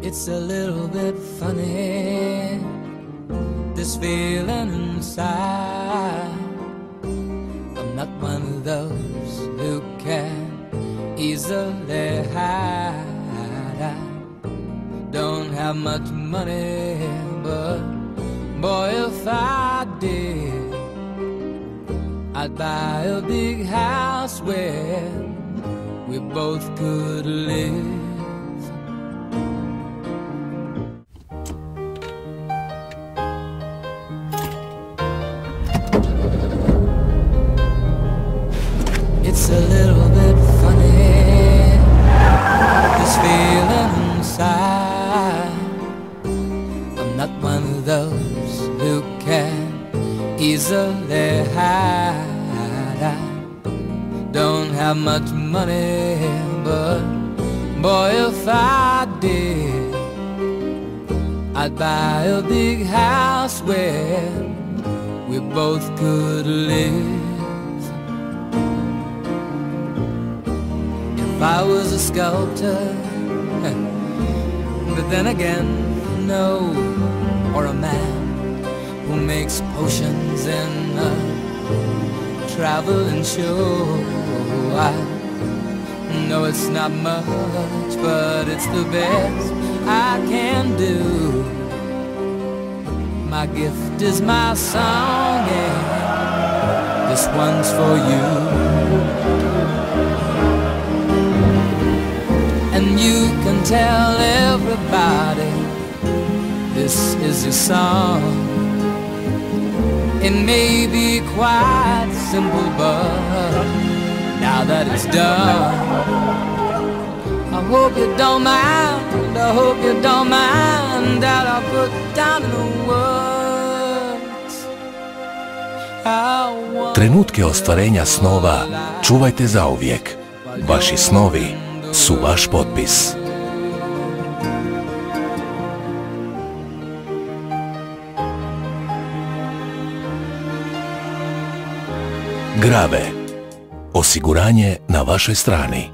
It's a little bit funny, this feeling inside. I'm not one of those who can easily hide. I don't have much money, but boy, if I did, I'd buy a big house where we both could live. It's a little bit funny, this feeling inside. I'm not one of those who can easily hide. I don't have much money, but boy, if I did, I'd buy a big house where we both could live. If I was a sculptor, but then again, no, or a man who makes potions in a traveling show. I know it's not much, but it's the best I can do. My gift is my song, and this one's for you. And you can tell everybody this is your song. It may be quite simple, but now that it's done, I hope you don't mind, I hope you don't mind that I put down in the words. Trenutke ostvarenja snova čuvajte zauvijek. Vaši snovi su vaš potpis. Grave. Osiguranje na vašoj strani.